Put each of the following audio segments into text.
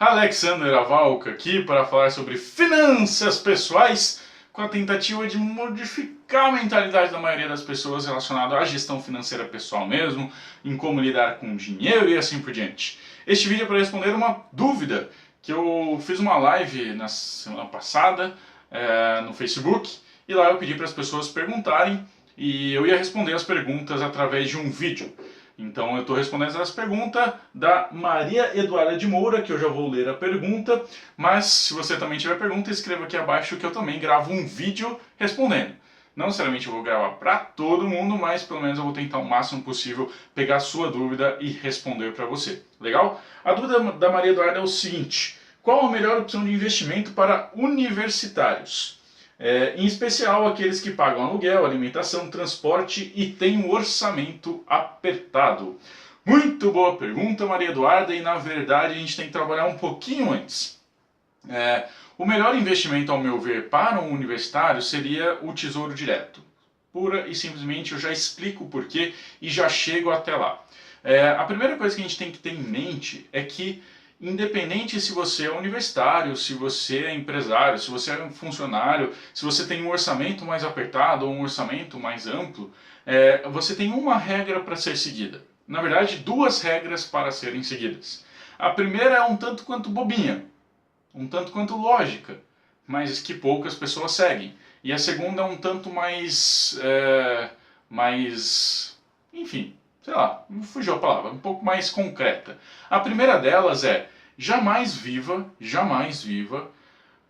Alexander Avalca aqui para falar sobre finanças pessoais com a tentativa de modificar a mentalidade da maioria das pessoas relacionada à gestão financeira pessoal mesmo, em como lidar com dinheiro e assim por diante. Este vídeo é para responder uma dúvida que eu fiz uma live na semana passada no Facebook e lá eu pedi para as pessoas perguntarem e eu ia responder as perguntas através de um vídeo. Então eu estou respondendo essa pergunta da Maria Eduarda de Moura, que eu já vou ler a pergunta, mas se você também tiver pergunta, escreva aqui abaixo que eu também gravo um vídeo respondendo. Não necessariamente eu vou gravar para todo mundo, mas pelo menos eu vou tentar o máximo possível pegar a sua dúvida e responder para você. Legal? A dúvida da Maria Eduarda é o seguinte: qual a melhor opção de investimento para universitários? Em especial aqueles que pagam aluguel, alimentação, transporte e têm um orçamento apertado. Muito boa pergunta, Maria Eduarda, e na verdade a gente tem que trabalhar um pouquinho antes. O melhor investimento, ao meu ver, para um universitário seria o Tesouro Direto. Pura e simplesmente eu já explico o porquê e já chego até lá. A primeira coisa que a gente tem que ter em mente é que, independente se você é universitário, se você é empresário, se você é um funcionário, se você tem um orçamento mais apertado ou um orçamento mais amplo, você tem uma regra para ser seguida. Na verdade, duas regras para serem seguidas. A primeira é um tanto quanto bobinha, um tanto quanto lógica, mas que poucas pessoas seguem. E a segunda é um tanto mais, enfim, sei lá, fugiu a palavra, um pouco mais concreta. A primeira delas é: jamais viva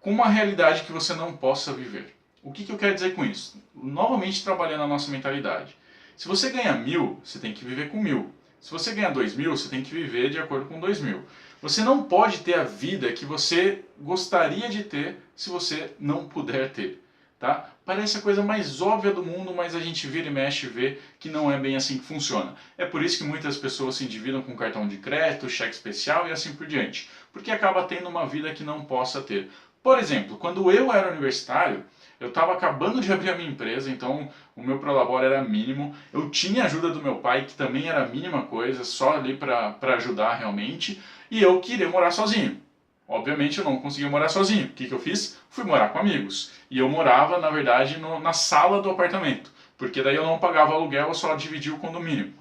com uma realidade que você não possa viver. O que eu quero dizer com isso? Novamente trabalhando a nossa mentalidade. Se você ganha 1.000, você tem que viver com 1.000. Se você ganha 2.000, você tem que viver de acordo com 2.000. Você não pode ter a vida que você gostaria de ter se você não puder ter. Tá? Parece a coisa mais óbvia do mundo, mas a gente vira e mexe e vê que não é bem assim que funciona. É por isso que muitas pessoas se endividam com cartão de crédito, cheque especial e assim por diante. Porque acaba tendo uma vida que não possa ter. Por exemplo, quando eu era universitário, eu estava acabando de abrir a minha empresa, então o meu prolabore era mínimo. Eu tinha a ajuda do meu pai, que também era a mínima coisa, só ali para ajudar realmente. E eu queria morar sozinho. Obviamente eu não conseguia morar sozinho. O que eu fiz? Fui morar com amigos. E eu morava, na verdade, na sala do apartamento. Porque daí eu não pagava aluguel, eu só dividia o condomínio.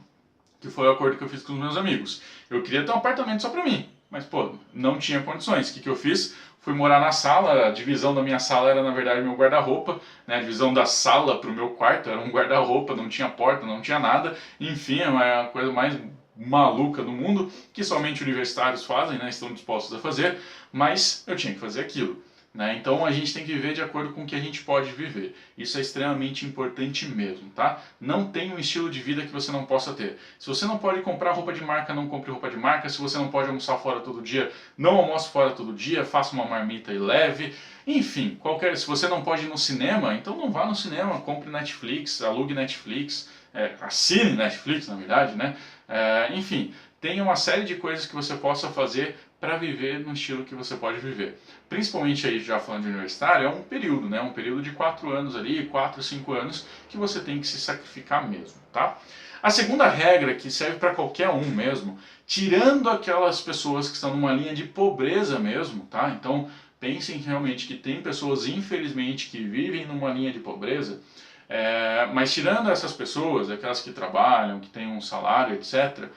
Que foi o acordo que eu fiz com os meus amigos. Eu queria ter um apartamento só pra mim. Mas, pô, não tinha condições. O que eu fiz? Fui morar na sala. A divisão da minha sala era, na verdade, meu guarda-roupa. Né? A divisão da sala pro meu quarto era um guarda-roupa. Não tinha porta, não tinha nada. Enfim, é uma coisa mais maluca do mundo, que somente universitários fazem, né, estão dispostos a fazer, mas eu tinha que fazer aquilo. Né? Então a gente tem que viver de acordo com o que a gente pode viver. Isso é extremamente importante mesmo, tá? Não tem um estilo de vida que você não possa ter. Se você não pode comprar roupa de marca, não compre roupa de marca. Se você não pode almoçar fora todo dia, não almoce fora todo dia, faça uma marmita e leve. Enfim, se você não pode ir no cinema, então não vá no cinema, compre Netflix, alugue Netflix, assine Netflix, na verdade, né? Enfim, tem uma série de coisas que você possa fazer para viver no estilo que você pode viver. Principalmente aí, já falando de universitário, é um período, né? Um período de 4 anos ali, 4, 5 anos, que você tem que se sacrificar mesmo, tá? A segunda regra, que serve para qualquer um mesmo, tirando aquelas pessoas que estão numa linha de pobreza mesmo, tá? Então, pensem realmente que tem pessoas, infelizmente, que vivem numa linha de pobreza, mas tirando essas pessoas, aquelas que trabalham, que têm um salário, etc.,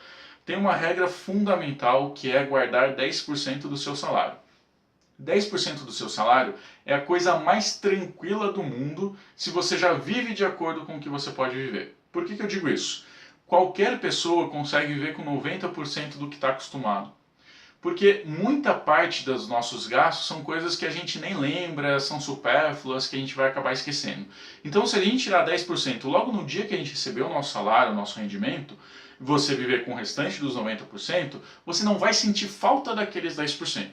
tem uma regra fundamental que é guardar 10% do seu salário. 10% do seu salário é a coisa mais tranquila do mundo se você já vive de acordo com o que você pode viver. Por que eu digo isso? Qualquer pessoa consegue viver com 90% do que está acostumado. Porque muita parte dos nossos gastos são coisas que a gente nem lembra, são supérfluas, que a gente vai acabar esquecendo. Então, se a gente tirar 10% logo no dia que a gente recebeu o nosso salário, o nosso rendimento, você viver com o restante dos 90%, você não vai sentir falta daqueles 10%.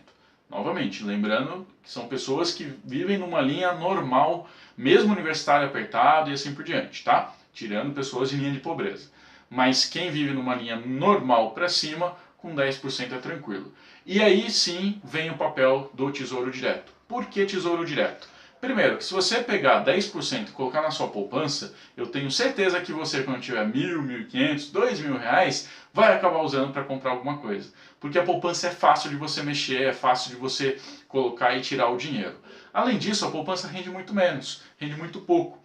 Novamente, lembrando que são pessoas que vivem numa linha normal, mesmo universitário apertado e assim por diante, tá? Tirando pessoas de linha de pobreza. Mas quem vive numa linha normal para cima, com 10% é tranquilo. E aí sim vem o papel do Tesouro Direto. Por que Tesouro Direto? Primeiro, que se você pegar 10% e colocar na sua poupança, eu tenho certeza que você, quando tiver 1.000, 1.500, 2.000 reais, vai acabar usando para comprar alguma coisa. Porque a poupança é fácil de você mexer, é fácil de você colocar e tirar o dinheiro. Além disso, a poupança rende muito menos, rende muito pouco.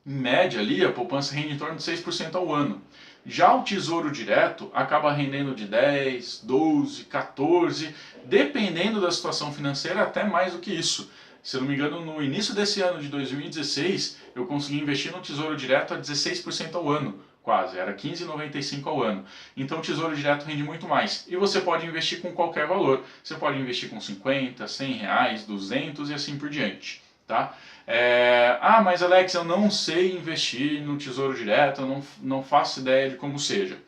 Em média ali, a poupança rende em torno de 6% ao ano. Já o Tesouro Direto acaba rendendo de 10, 12, 14, dependendo da situação financeira, até mais do que isso. Se eu não me engano, no início desse ano de 2016, eu consegui investir no Tesouro Direto a 16% ao ano, quase, era 15,95 ao ano. Então o Tesouro Direto rende muito mais. E você pode investir com qualquer valor. Você pode investir com 50, 100 reais, 200 e assim por diante. Tá? Mas Alex, eu não sei investir no Tesouro Direto, eu não faço ideia de como seja.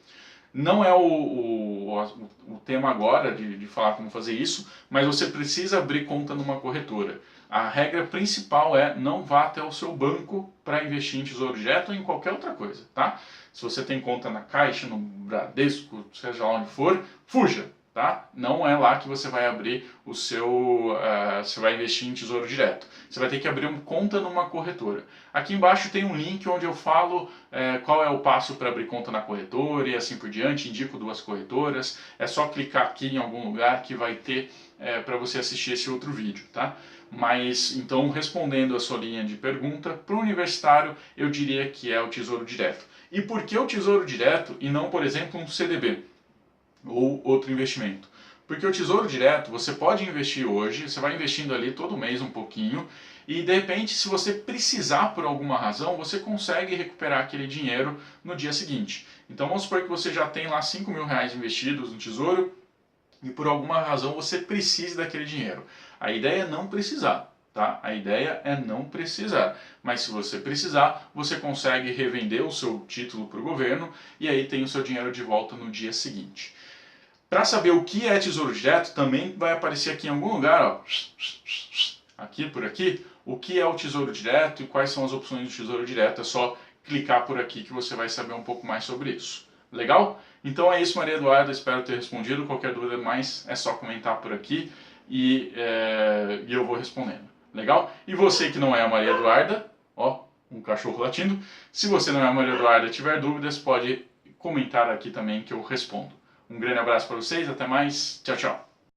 Não é o tema agora de falar como fazer isso, mas você precisa abrir conta numa corretora. A regra principal é não vá até o seu banco para investir em Tesouro Direto ou em qualquer outra coisa, tá? Se você tem conta na Caixa, no Bradesco, seja lá onde for, fuja, tá? Não é lá que você vai abrir o seu, você vai investir em Tesouro Direto. Você vai ter que abrir uma conta numa corretora. Aqui embaixo tem um link onde eu falo qual é o passo para abrir conta na corretora e assim por diante, indico 2 corretoras. É só clicar aqui em algum lugar que vai ter para você assistir esse outro vídeo, tá? Mas, então, respondendo a sua linha de pergunta, para o universitário eu diria que é o Tesouro Direto. E por que o Tesouro Direto e não, por exemplo, um CDB ou outro investimento? Porque o Tesouro Direto você pode investir hoje, você vai investindo ali todo mês um pouquinho, e de repente, se você precisar por alguma razão, você consegue recuperar aquele dinheiro no dia seguinte. Então vamos supor que você já tem lá 5.000 reais investidos no Tesouro, e por alguma razão você precisa daquele dinheiro. A ideia é não precisar, tá? A ideia é não precisar. Mas se você precisar, você consegue revender o seu título para o governo e aí tem o seu dinheiro de volta no dia seguinte. Para saber o que é Tesouro Direto, também vai aparecer aqui em algum lugar, ó, aqui por aqui, o que é o Tesouro Direto e quais são as opções do Tesouro Direto. É só clicar por aqui que você vai saber um pouco mais sobre isso. Legal? Então é isso, Maria Eduarda, espero ter respondido. Qualquer dúvida mais é só comentar por aqui e eu vou respondendo. Legal? E você que não é a Maria Eduarda, ó, um cachorro latindo, se você não é a Maria Eduarda e tiver dúvidas, pode comentar aqui também que eu respondo. Um grande abraço para vocês, até mais, tchau, tchau.